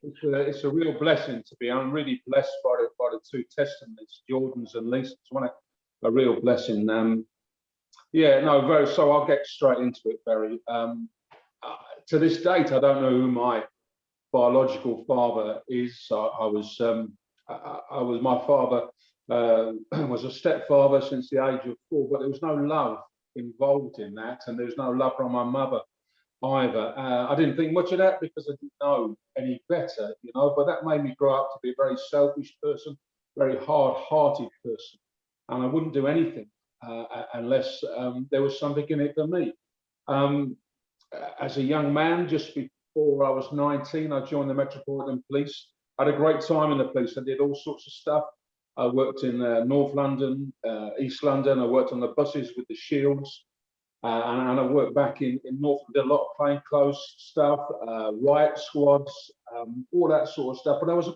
It's a real blessing to be. I'm really blessed by the two testimonies, Jordan's and Lisa's. A real blessing. Yeah, no, very. So I'll get straight into it, Barry. To this date, I don't know who my biological father is. I was my father was a stepfather since the age of 4, but there was no love involved in that, and there was no love from my mother either. I didn't think much of that because I didn't know any better, but that made me grow up to be a very selfish person, very hard-hearted person, and I wouldn't do anything unless there was something in it for me. As a young man, just before I was 19, I joined the Metropolitan Police. I had a great time in the police. I did all sorts of stuff. I worked in North London, East London. I worked on the buses with the shields. And I worked back in North, did a lot of plainclothes stuff, riot squads, all that sort of stuff. But I was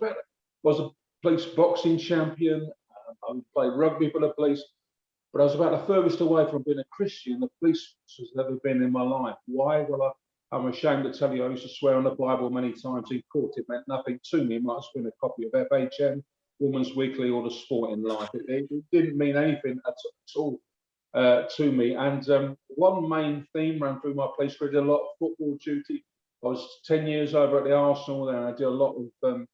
a police boxing champion. I played rugby for the police, but I was about the furthest away from being a Christian the police has ever been in my life. Why? Well, I'm ashamed to tell you, I used to swear on the Bible many times in court. It meant nothing to me. It might have been a copy of FHM, Woman's Weekly, or the Sporting Life. It didn't mean anything at all. To me, and one main theme ran through my police career. I did a lot of football duty. I was 10 years over at the Arsenal, and I did a lot of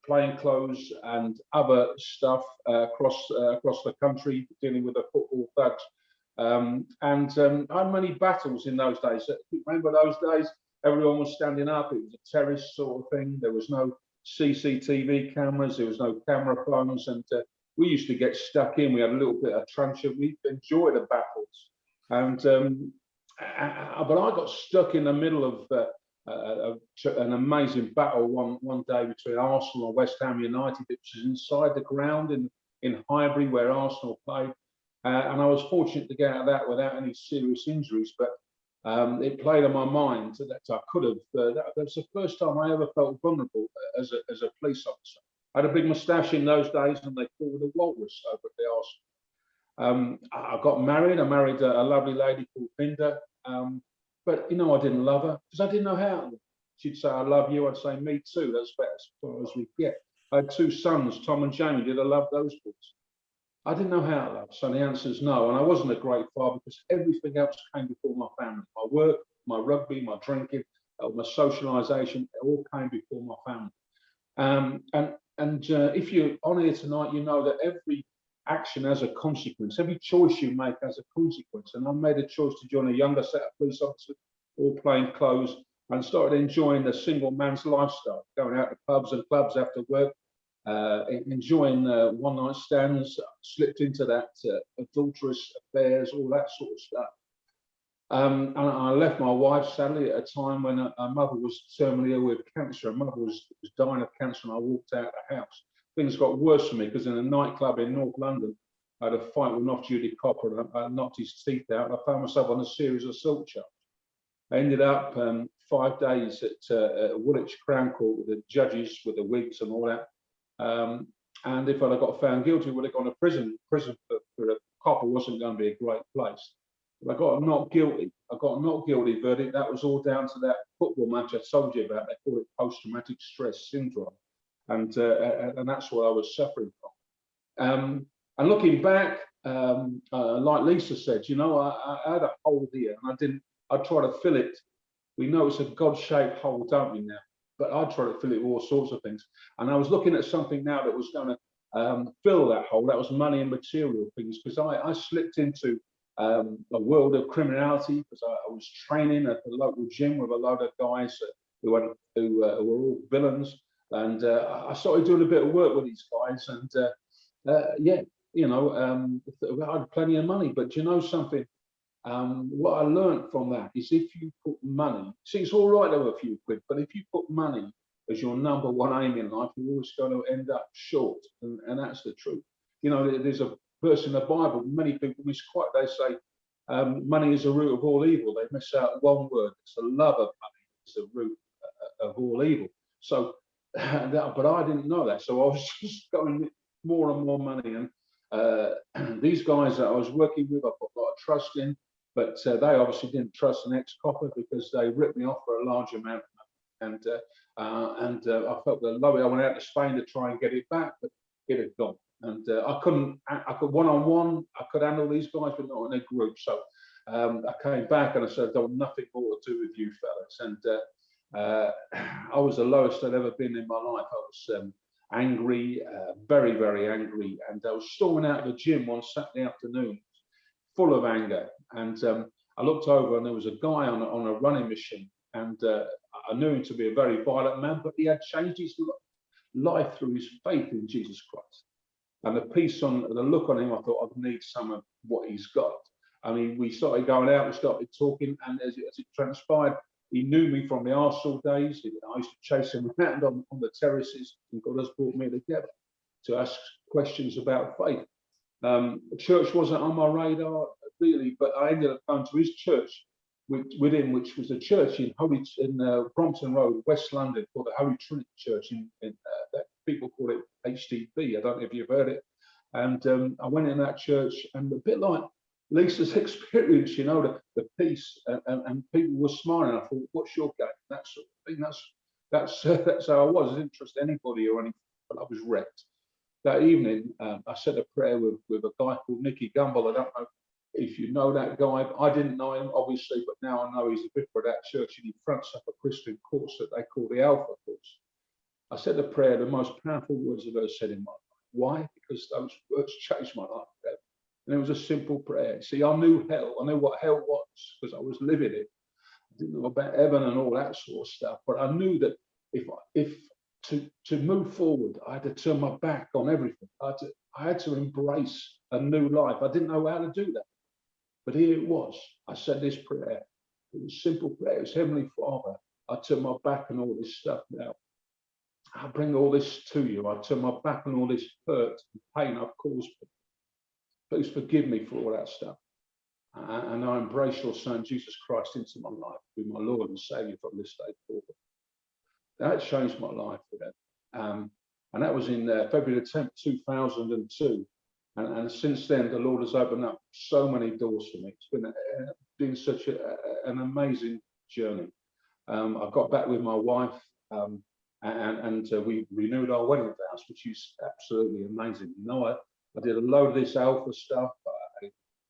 plainclothes and other stuff across the country, dealing with the football thugs. I had many battles in those days. Remember those days? Everyone was standing up. It was a terrorist sort of thing. There was no CCTV cameras. There was no camera phones, and we used to get stuck in. We had a little bit of truncheon. We enjoyed the battles, but I got stuck in the middle of an amazing battle one day between Arsenal and West Ham United. It was inside the ground in Highbury where Arsenal played, and I was fortunate to get out of that without any serious injuries. But it played on my mind that I could have. That was the first time I ever felt vulnerable as a police officer. I had a big moustache in those days, and they called me the Walrus over at the Arsenal. I got married. I married a lovely lady called Linda, but I didn't love her because I didn't know how. She'd say, "I love you." I'd say, "Me too." That's about as far as we get. I had 2 sons, Tom and Jamie. Did I love those boys? I didn't know how to love, so the answer is no. And I wasn't a great father because everything else came before my family. My work, my rugby, my drinking, my socialisation, it all came before my family. And if you're on here tonight, you know that every action has a consequence. Every choice you make has a consequence. And I made a choice to join a younger set of police officers, all plain clothes, and started enjoying the single man's lifestyle, going out to pubs and clubs after work, enjoying one-night stands, slipped into that adulterous affairs, all that sort of stuff. And I left my wife, sadly, at a time when her mother was terminally ill with cancer. Her mother was dying of cancer, and I walked out of the house. Things got worse for me because in a nightclub in North London, I had a fight with an off-duty copper, and I knocked his teeth out, and I found myself on a series of assault charges. I ended up 5 days at Woolwich Crown Court with the judges, with the wigs and all that. And if I'd have got found guilty, I would have gone to prison. Prison for a copper wasn't going to be a great place. I got not guilty. I got a not guilty verdict. That was all down to that football match I told you about. They call it post-traumatic stress syndrome, and that's what I was suffering from. And looking back, like Lisa said, I had a hole here, and I tried to fill it. We know it's a God-shaped hole, don't we now? But I tried to fill it with all sorts of things. And I was looking at something now that was going to fill that hole. That was money and material things, because I slipped into a world of criminality because I was training at the local gym with a load of guys who were all villains, and I started doing a bit of work with these guys, and I had plenty of money. But you know something? What I learned from that is if you put money, see, it's all right to have a few quid, but if you put money as your number one aim in life, you're always going to end up short, and that's the truth. There's a verse in the Bible, many people misquote. They say money is the root of all evil. They miss out one word. It's the love of money. It's the root of all evil. So, but I didn't know that. So I was just going more and more money. And these guys that I was working with, I put a lot of trust in, but they obviously didn't trust an ex-copper because they ripped me off for a large amount of money. I felt the love. I went out to Spain to try and get it back, but it had gone. And I could one-on-one, I could handle these guys, but not in a group. So I came back and I said, I don't want nothing more to do with you fellas. And I was the lowest I'd ever been in my life. I was angry, very, very angry. And I was storming out of the gym one Saturday afternoon, full of anger. And I looked over and there was a guy on a running machine. And I knew him to be a very violent man, but he had changed his life through his faith in Jesus Christ. And the look on him, I thought, I need some of what he's got. I mean, we started going out, we started talking, and as it transpired, he knew me from the Arsenal days. I used to chase him around on the terraces, and God has brought me together to ask questions about faith. The church wasn't on my radar, really, but I ended up going to his church with him, which was a church in Brompton Road, West London, called the Holy Trinity Church. That people call it HTB. I don't know if you've heard it. And I went in that church, and a bit like Lisa's experience, you know, the peace, and people were smiling. I thought, what's your game? That sort of thing. That's how I was. I didn't trust anybody or anything, but I was wrecked. That evening, I said a prayer with a guy called Nicky Gumbel. I don't know if you know that guy. I didn't know him, obviously, but now I know he's a vicar of that church, and he fronts up a Christian course that they call the Alpha course. I said a prayer, the most powerful words I've ever said in my life. Why? Because those words changed my life. And it was a simple prayer. See, I knew hell. I knew what hell was because I was living it. I didn't know about heaven and all that sort of stuff. But I knew that if to move forward, I had to turn my back on everything. I had to embrace a new life. I didn't know how to do that. But here it was. I said this prayer. It was a simple prayer. It was, Heavenly Father, I turn my back on all this stuff now. I bring all this to you. I turn my back on all this hurt and pain I've caused. Please forgive me for all that stuff. And I embrace your Son, Jesus Christ, into my life, be my Lord and Savior from this day forward. That changed my life for them. And that was in February the 10th, 2002. And since then, the Lord has opened up so many doors for me. It's been such an amazing journey. I got back with my wife, and we renewed our wedding vows, which is absolutely amazing. You know, I did a load of this Alpha stuff.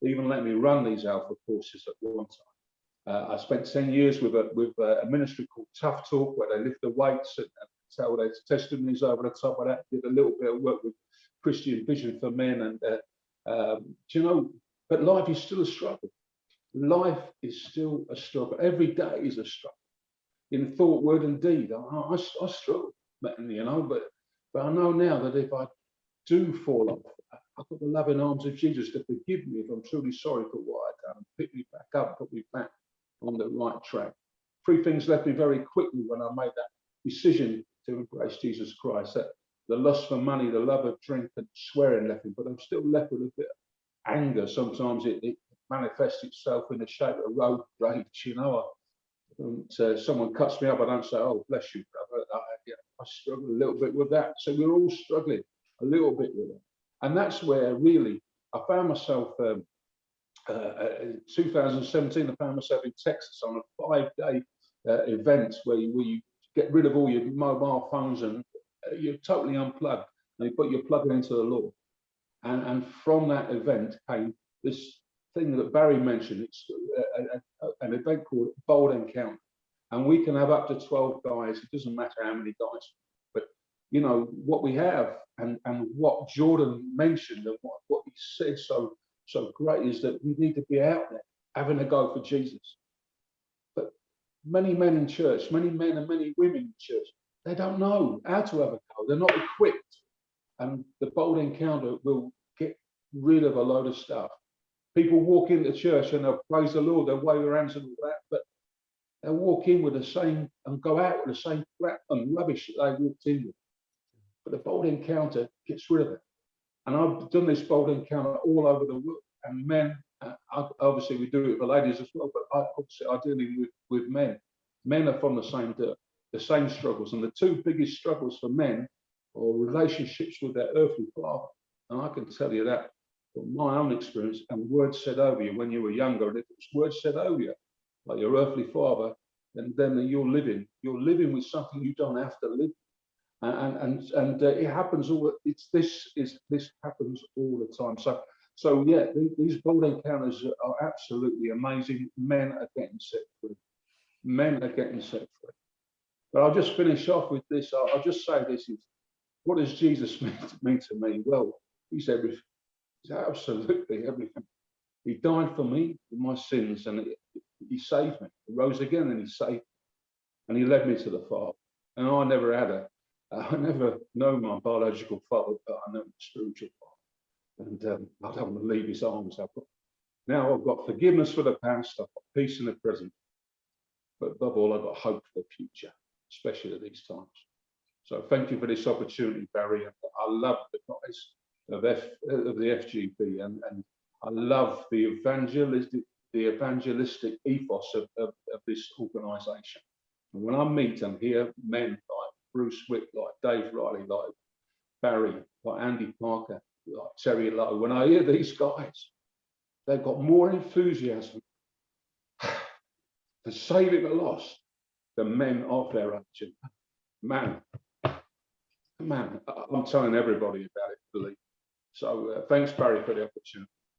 They even let me run these Alpha courses at one time. I spent 10 years with a ministry called Tough Talk, where they lift the weights and tell their testimonies over the top of that. Did a little bit of work with Christian Vision for Men, and you know, but life is still a struggle. Life is still a struggle. Every day is a struggle. In thought, word, and deed, I struggle, you know. But I know now that if I do fall off, I've got the loving arms of Jesus to forgive me if I'm truly sorry for what I've done, pick me back up, put me back on the right track. Three things left me very quickly when I made that decision to embrace Jesus Christ. That the lust for money, the love of drink, and swearing left me, but I'm still left with a bit of anger. Sometimes it manifests itself in the shape of road rage. You know, someone cuts me up, I don't say, "Oh, bless you, brother." I struggle a little bit with that. So we're all struggling a little bit with it. And that's where really I found myself, in 2017, I found myself in Texas on a 5-day event where you get rid of all your mobile phones and you're totally unplugged, and you put your plug into the Lord. And from that event came this thing that Barry mentioned. It's an event called Bold Encounter. And we can have up to 12 guys. It doesn't matter how many guys. But, you know, what we have and what Jordan mentioned and what he said so great is that we need to be out there having a go for Jesus. But many men in church, many men and many women in church, they don't know how to have a go. They're not equipped. And the Bold Encounter will get rid of a load of stuff. People walk into church and they'll praise the Lord, they'll wave their hands and all that, but they'll walk in with the same and go out with the same crap and rubbish that they walked in with. But the Bold Encounter gets rid of it. And I've done this Bold Encounter all over the world. And men, obviously we do it for ladies as well, but I deal with men. Men are from the same dirt, the same struggles. And the two biggest struggles for men are relationships with their earthly father. And I can tell you that from my own experience, and words said over you when you were younger, and if it's words said over you, like your earthly father, then you're living with something you don't have to live. And it happens all. This happens all the time. So yeah, these bold encounters are absolutely amazing. Men are getting set free. Men are getting set free. But I'll just finish off with this. I'll just say this is, what does Jesus mean to me? Well, he's everything. He's absolutely everything. He died for me, for my sins, and he saved me. He rose again and he saved me. And he led me to the Father. And I never had I never know my biological father, but I know my spiritual father. And I don't want to leave his arms. Now I've got forgiveness for the past, I've got peace in the present. But above all, I've got hope for the future, especially at these times. So thank you for this opportunity, Barry. I love the guys of the FGB, and I love the evangelistic ethos of this organisation. And when I meet and hear men like Bruce Wick, like Dave Riley, like Barry, like Andy Parker, like Terry Lowe, when I hear these guys, they've got more enthusiasm for saving the lost than men of their age. Man, I'm telling everybody about it, believe. So thanks, Barry, for the opportunity.